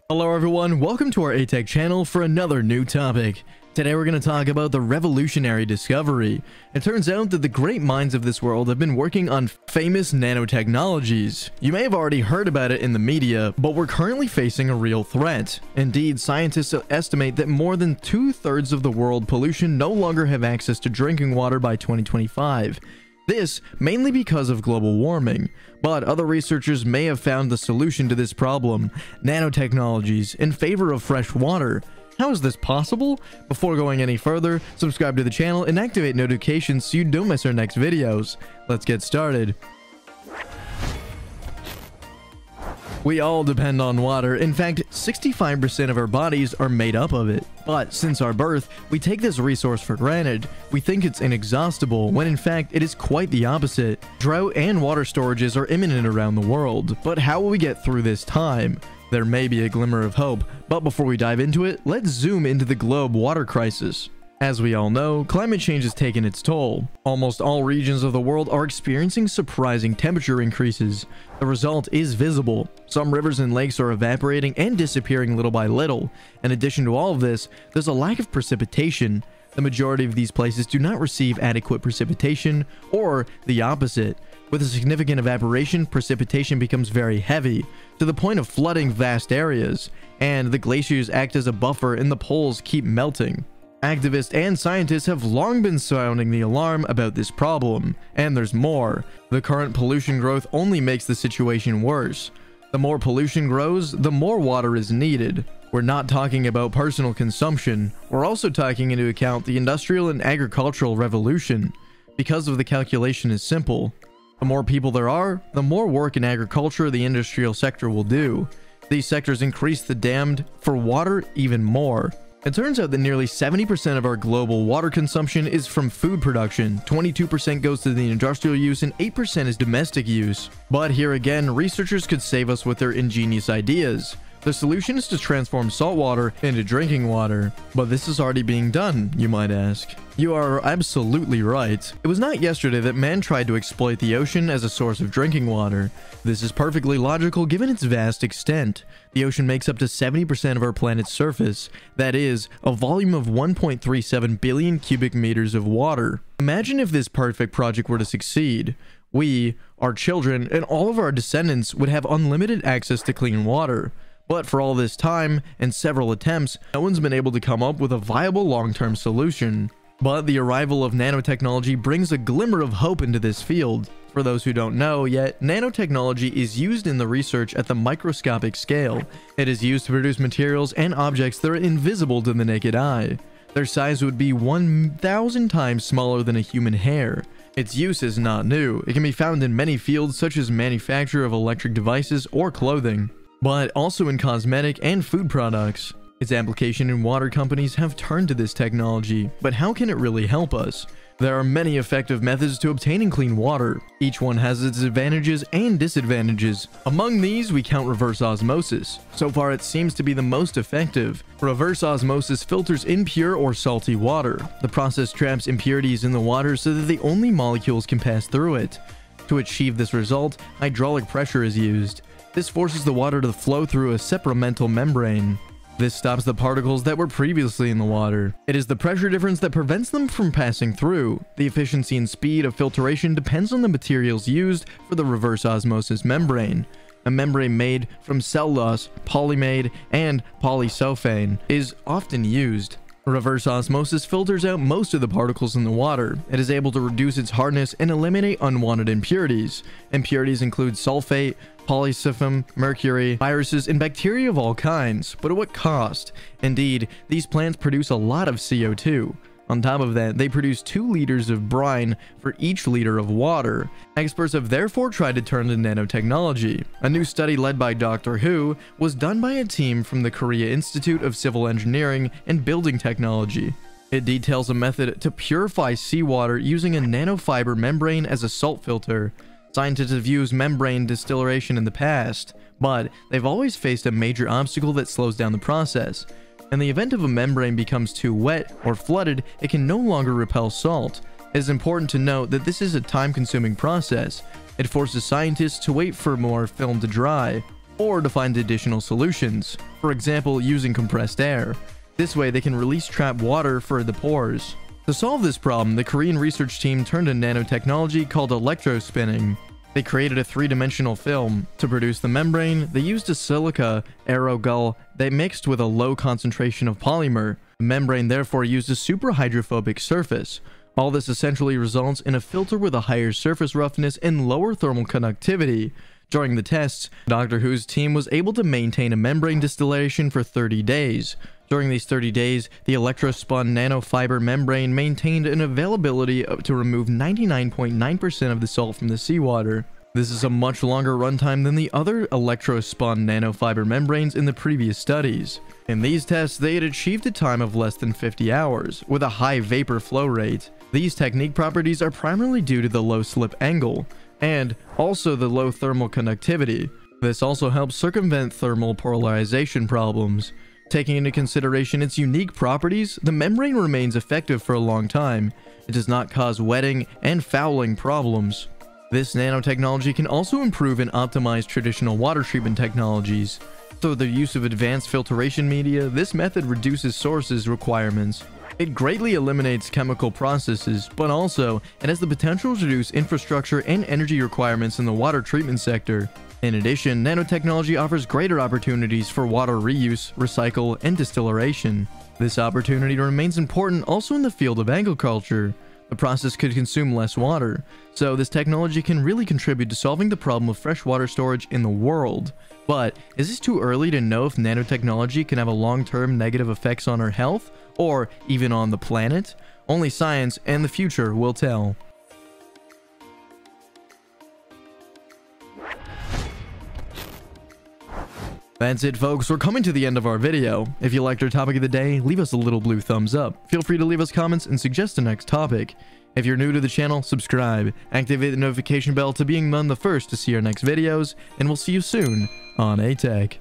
Hello everyone, welcome to our aTech channel for another new topic. Today we're going to talk about the revolutionary discovery. It turns out that the great minds of this world have been working on famous nanotechnologies. You may have already heard about it in the media, but we're currently facing a real threat. Indeed, scientists estimate that more than 2/3 of the world pollution no longer have access to drinking water by 2025. This mainly because of global warming, but other researchers may have found the solution to this problem: nanotechnologies in favor of fresh water. How is this possible? Before going any further, subscribe to the channel and activate notifications so you don't miss our next videos. Let's get started. We all depend on water. In fact, 65% of our bodies are made up of it. But since our birth, we take this resource for granted. We think it's inexhaustible, when in fact it is quite the opposite. Drought and water storages are imminent around the world. But how will we get through this time? There may be a glimmer of hope, but before we dive into it, let's zoom into the globe water crisis. As we all know, climate change has taken its toll. Almost all regions of the world are experiencing surprising temperature increases. The result is visible. Some rivers and lakes are evaporating and disappearing little by little. In addition to all of this, there's a lack of precipitation. The majority of these places do not receive adequate precipitation, or the opposite. With a significant evaporation, precipitation becomes very heavy, to the point of flooding vast areas, and the glaciers act as a buffer and the poles keep melting. Activists and scientists have long been sounding the alarm about this problem, and there's more. The current pollution growth only makes the situation worse. The more pollution grows, the more water is needed. We're not talking about personal consumption, we're also taking into account the industrial and agricultural revolution. Because of the calculation is simple. The more people there are, the more work in agriculture the industrial sector will do. These sectors increase the demand for water even more. It turns out that nearly 70% of our global water consumption is from food production, 22% goes to the industrial use, and 8% is domestic use. But here again, researchers could save us with their ingenious ideas. The solution is to transform salt water into drinking water. But this is already being done, you might ask. You are absolutely right. It was not yesterday that man tried to exploit the ocean as a source of drinking water. This is perfectly logical given its vast extent. The ocean makes up to 70% of our planet's surface. That is, a volume of 1.37 billion cubic meters of water. Imagine if this perfect project were to succeed. We, our children, and all of our descendants would have unlimited access to clean water. But for all this time, and several attempts, no one's been able to come up with a viable long-term solution. But the arrival of nanotechnology brings a glimmer of hope into this field. For those who don't know yet, nanotechnology is used in the research at the microscopic scale. It is used to produce materials and objects that are invisible to the naked eye. Their size would be 1,000 times smaller than a human hair. Its use is not new. It can be found in many fields such as manufacture of electric devices or clothing, but also in cosmetic and food products. Its application in water companies have turned to this technology, but how can it really help us? There are many effective methods to obtaining clean water. Each one has its advantages and disadvantages. Among these, we count reverse osmosis. So far, it seems to be the most effective. Reverse osmosis filters impure or salty water. The process traps impurities in the water so that the only molecules can pass through it. To achieve this result, hydraulic pressure is used. This forces the water to flow through a separamental membrane. This stops the particles that were previously in the water. It is the pressure difference that prevents them from passing through. The efficiency and speed of filtration depends on the materials used for the reverse osmosis membrane. A membrane made from cellulose, polyamide, and polysulfane is often used. Reverse osmosis filters out most of the particles in the water. It is able to reduce its hardness and eliminate unwanted impurities. Impurities include sulfate, polysulfame, mercury, viruses, and bacteria of all kinds. But at what cost? Indeed, these plants produce a lot of CO2. On top of that, they produce 2 liters of brine for each liter of water. Experts have therefore tried to turn to nanotechnology. A new study led by Dr. Who was done by a team from the Korea Institute of Civil Engineering and Building Technology. It details a method to purify seawater using a nanofiber membrane as a salt filter. Scientists have used membrane distillation in the past, but they've always faced a major obstacle that slows down the process. In the event of a membrane becomes too wet or flooded, it can no longer repel salt. It is important to note that this is a time-consuming process. It forces scientists to wait for more film to dry. or to find additional solutions, for example using compressed air. This way they can release trapped water for the pores. To solve this problem, the Korean research team turned to nanotechnology called electrospinning. They created a three-dimensional film. To produce the membrane, they used a silica aerogel they mixed with a low concentration of polymer. The membrane therefore used a super hydrophobic surface. All this essentially results in a filter with a higher surface roughness and lower thermal conductivity. During the tests, Doctor Who's team was able to maintain a membrane distillation for 30 days. During these 30 days, the electrospun nanofiber membrane maintained an availability to remove 99.9% of the salt from the seawater. This is a much longer runtime than the other electrospun nanofiber membranes in the previous studies. In these tests, they had achieved a time of less than 50 hours, with a high vapor flow rate. These technique properties are primarily due to the low slip angle, and also the low thermal conductivity. This also helps circumvent thermal polarization problems. Taking into consideration its unique properties, the membrane remains effective for a long time. It does not cause wetting and fouling problems. This nanotechnology can also improve and optimize traditional water treatment technologies. Through the use of advanced filtration media, this method reduces sources requirements. It greatly eliminates chemical processes, but also it has the potential to reduce infrastructure and energy requirements in the water treatment sector. In addition, nanotechnology offers greater opportunities for water reuse, recycle, and distillation. This opportunity remains important also in the field of agriculture. The process could consume less water, so this technology can really contribute to solving the problem of freshwater storage in the world. But is it too early to know if nanotechnology can have a long-term negative effects on our health, or even on the planet? Only science and the future will tell. That's it, folks. We're coming to the end of our video. If you liked our topic of the day, leave us a little blue thumbs up. Feel free to leave us comments and suggest the next topic. If you're new to the channel, subscribe, activate the notification bell to be among the first to see our next videos, and we'll see you soon on aTech.